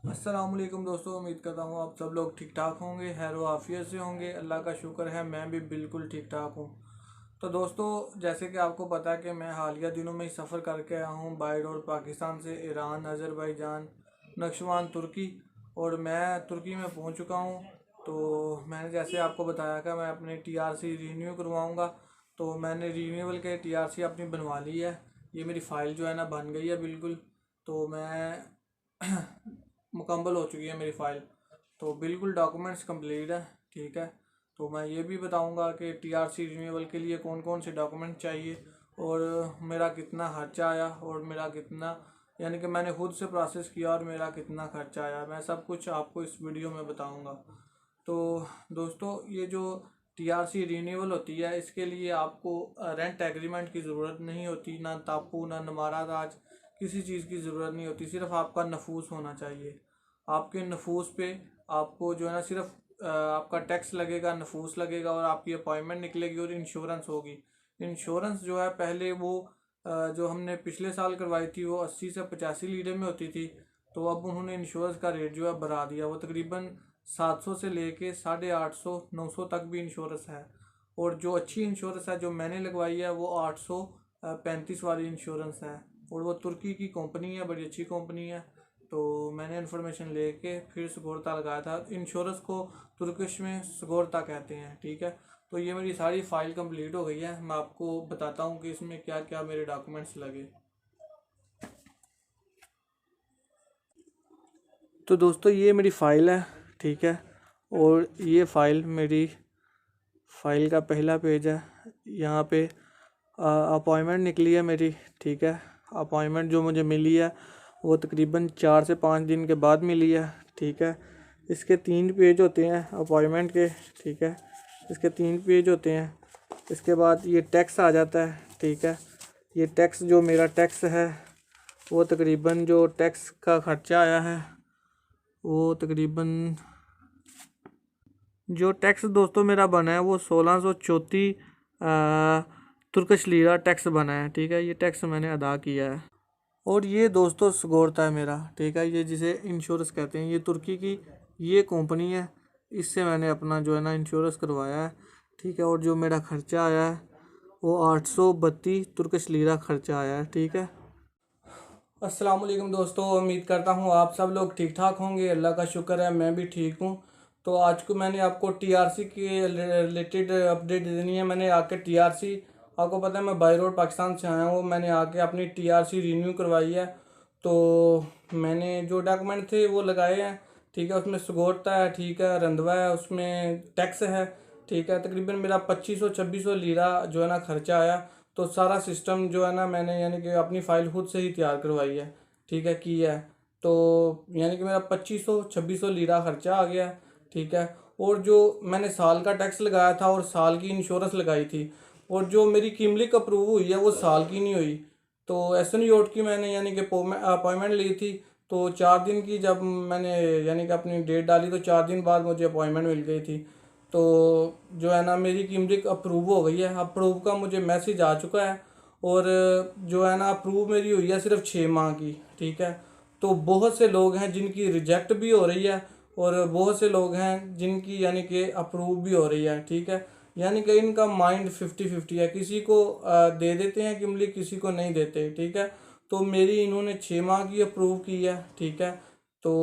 अस्सलामुअलैकुम दोस्तों, उम्मीद करता हूँ आप सब लोग ठीक ठाक होंगे, खैर व आफियत से होंगे। अल्लाह का शुक्र है, मैं भी बिल्कुल ठीक ठाक हूँ। तो दोस्तों, जैसे कि आपको पता है कि मैं हालिया दिनों में ही सफ़र करके आया हूँ बाई रोड पाकिस्तान से ईरान, अज़रबैजान, नक्शवान, तुर्की। और मैं तुर्की में पहुँच चुका हूँ। तो मैंने जैसे आपको बताया कि मैं अपनी टीआरसी रीन्यू करवाऊँगा। तो मैंने रीन्यूअल के टीआरसी अपनी बनवा ली है। ये मेरी फ़ाइल जो है ना बन गई है बिल्कुल। तो मैं मुकम्मल हो चुकी है मेरी फ़ाइल। तो बिल्कुल डॉक्यूमेंट्स कंप्लीट है। ठीक है। तो मैं ये भी बताऊंगा कि टीआरसी रिन्यूअल के लिए कौन कौन से डॉक्यूमेंट चाहिए, और मेरा कितना खर्चा आया, और मेरा कितना यानी कि मैंने खुद से प्रोसेस किया और मेरा कितना खर्चा आया, मैं सब कुछ आपको इस वीडियो में बताऊंगा। तो दोस्तों, ये जो टीआरसी रिन्यूअल होती है, इसके लिए आपको रेंट एग्रीमेंट की ज़रूरत नहीं होती, ना तापू ना नमारा ताज, किसी चीज़ की ज़रूरत नहीं होती। सिर्फ आपका नफूस होना चाहिए। आपके नफूस पे आपको जो है ना सिर्फ आपका टैक्स लगेगा, नफूस लगेगा, और आपकी अपॉइंटमेंट निकलेगी, और इंश्योरेंस होगी। इंश्योरेंस जो है पहले वो जो हमने पिछले साल करवाई थी वो 80 से 85 लीटर में होती थी। तो अब उन्होंने इंश्योरेंस का रेट जो है बढ़ा दिया, वो तकरीबन 700 से लेके 850 900 तक भी इंश्योरेंस है। और जो अच्छी इंश्योरेंस है जो मैंने लगवाई है वो 835 वाली इंश्योरेंस है। और वो तुर्की की कंपनी है, बड़ी अच्छी कंपनी है। तो मैंने इन्फॉर्मेशन लेके फिर सिक्योरता लगाया था। इंश्योरेंस को तुर्किश में सिक्योरता कहते हैं। ठीक है। तो ये मेरी सारी फाइल कंप्लीट हो गई है। मैं आपको बताता हूँ कि इसमें क्या क्या मेरे डॉक्यूमेंट्स लगे। तो दोस्तों, ये मेरी फ़ाइल है। ठीक है। और ये फ़ाइल मेरी फ़ाइल का पहला पेज है। यहाँ पे अपॉइंटमेंट निकली है मेरी। ठीक है। अपॉइंटमेंट जो मुझे मिली है वो तकरीबन 4 से 5 दिन के बाद मिली है। ठीक है। इसके 3 पेज होते हैं अपॉइंटमेंट के। ठीक है। इसके 3 पेज होते हैं। इसके बाद ये टैक्स आ जाता है। ठीक है। ये टैक्स जो मेरा टैक्स है वो तकरीबन जो टैक्स का खर्चा आया है वो तकरीबन जो टैक्स दोस्तों मेरा बना है वो 1634 तुर्किश लीरा टैक्स बना है। ठीक है। ये टैक्स मैंने अदा किया है। और ये दोस्तों सिक्योरता है मेरा। ठीक है। ये जिसे इंश्योरेंस कहते हैं, ये तुर्की की ये कंपनी है। इससे मैंने अपना जो है ना इंश्योरेंस करवाया है। ठीक है। और जो मेरा खर्चा आया है वो 832 तुर्किश लीरा खर्चा आया है। ठीक है। अस्सलाम वालेकुम दोस्तों, उम्मीद करता हूँ आप सब लोग ठीक ठाक होंगे। अल्लाह का शुक्र है, मैं भी ठीक हूँ। तो आज को मैंने आपको टीआरसी के रिलेटेड अपडेट देनी है। मैंने आके टीआरसी, आपको पता है मैं बाई रोड पाकिस्तान से आया हूँ, मैंने आके अपनी टीआरसी रिन्यू करवाई है। तो मैंने जो डॉक्यूमेंट थे वो लगाए हैं। ठीक है। उसमें सगोरता है, ठीक है, रंधवा है, उसमें टैक्स है। ठीक है। तकरीबन मेरा 2500 2600 लीरा जो है ना खर्चा आया। तो सारा सिस्टम जो है ना मैंने यानी कि अपनी फ़ाइल खुद से ही तैयार करवाई है। ठीक है, की है। तो यानी कि मेरा 2500 2600 लीरा खर्चा आ गया। ठीक है। और जो मैंने साल का टैक्स लगाया था और साल की इंश्योरेंस लगाई थी, और जो मेरी किमलिक अप्रूव हुई है वो साल की नहीं हुई। तो एस एन योट की मैंने यानी कि अपॉइंटमेंट ली थी। तो 4 दिन की जब मैंने यानी कि अपनी डेट डाली तो 4 दिन बाद मुझे अपॉइंटमेंट मिल गई थी। तो जो है ना मेरी कीमत अप्रूव हो गई है, अप्रूव का मुझे मैसेज आ चुका है। और जो है ना अप्रूव मेरी हुई है सिर्फ 6 माह की। ठीक है। तो बहुत से लोग हैं जिनकी रिजेक्ट भी हो रही है, और बहुत से लोग हैं जिनकी यानी कि अप्रूव भी हो रही है। ठीक है। यानी कि इनका माइंड 50-50 है, किसी को दे देते हैं किमली, किसी को नहीं देते। ठीक है। तो मेरी इन्होंने 6 माह की अप्रूव की है। ठीक है। तो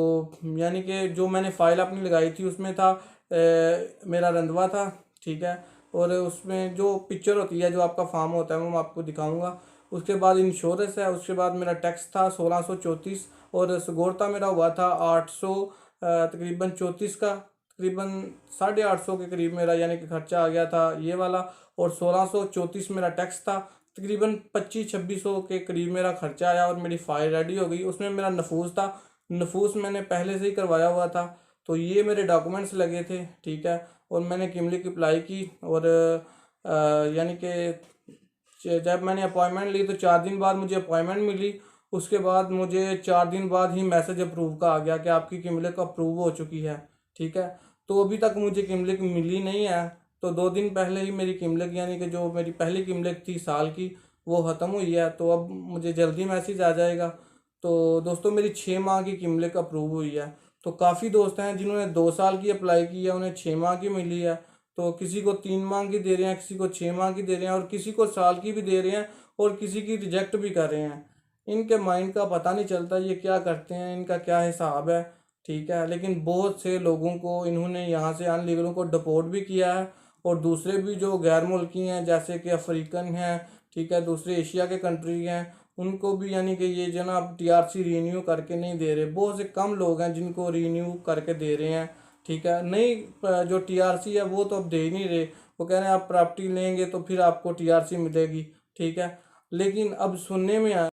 यानी कि जो मैंने फ़ाइल अपनी लगाई थी उसमें था मेरा रंधवा था। ठीक है। और उसमें जो पिक्चर होती है, जो आपका फार्म होता है, वो मैं आपको दिखाऊंगा। उसके बाद इंश्योरेंस है, उसके बाद मेरा टैक्स था 1634, और सगोरता मेरा हुआ था 800 तकरीबन 34 का, तकरीबन 850 के करीब मेरा यानी कि खर्चा आ गया था ये वाला। और 1634 मेरा टैक्स था, तकरीबन 2500 2600 के करीब मेरा खर्चा आया, और मेरी फ़ाइल रेडी हो गई। उसमें मेरा नफूस था, नफूस मैंने पहले से ही करवाया हुआ था। तो ये मेरे डॉक्यूमेंट्स लगे थे। ठीक है। और मैंने किमली की अप्लाई की, और यानी कि जब मैंने अपॉइंटमेंट ली तो 4 दिन बाद मुझे अपॉइंटमेंट मिली। उसके बाद मुझे 4 दिन बाद ही मैसेज अप्रूव का आ गया कि आपकी किमलिक अप्रूव हो चुकी है। ठीक है। तो अभी तक मुझे किमलिक मिली नहीं है। तो 2 दिन पहले ही मेरी किमलिक यानी कि जो मेरी पहली किमलिक थी साल की वो ख़त्म हुई है। तो अब मुझे जल्दी मैसेज आ जाएगा। तो दोस्तों मेरी 6 माह की किमलिक अप्रूव हुई है। तो काफ़ी दोस्त हैं जिन्होंने 2 साल की अप्लाई की है, उन्हें 6 माह की मिली है। तो किसी को 3 माह की दे रहे हैं, किसी को 6 माह की दे रहे हैं, और किसी को साल की भी दे रहे हैं, और किसी की रिजेक्ट भी कर रहे हैं। इनके माइंड का पता नहीं चलता ये क्या करते हैं, इनका क्या हिसाब है। ठीक है, लेकिन बहुत से लोगों को इन्होंने यहाँ से अनलीगलों को डिपोर्ट भी किया है, और दूसरे भी जो गैर मुल्की हैं जैसे कि अफ्रीकन हैं, ठीक है, दूसरे एशिया के कंट्री हैं, उनको भी यानी कि ये जनाब टीआरसी रीन्यू करके नहीं दे रहे। बहुत से कम लोग हैं जिनको रीन्यू करके दे रहे हैं। ठीक है, नहीं जो टीआरसी है वो तो अब दे ही नहीं रहे। वो कह रहे हैं आप प्रॉपर्टी लेंगे तो फिर आपको टीआरसी मिलेगी। ठीक है, लेकिन अब सुनने में आया,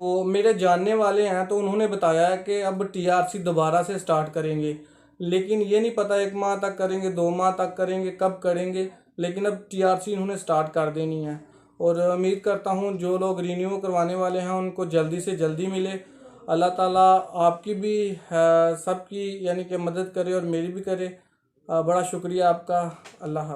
तो मेरे जानने वाले हैं तो उन्होंने बताया है कि अब टीआरसी दोबारा से स्टार्ट करेंगे। लेकिन ये नहीं पता 1 माह तक करेंगे, 2 माह तक करेंगे, कब करेंगे। लेकिन अब टीआरसी इन्होंने स्टार्ट कर देनी है। और उम्मीद करता हूँ जो लोग रिन्यू करवाने वाले हैं उनको जल्दी से जल्दी मिले। अल्लाह ताला आपकी भी सबकी यानी कि मदद करे और मेरी भी करे। बड़ा शुक्रिया आपका। अल्लाह हाफ़िज़।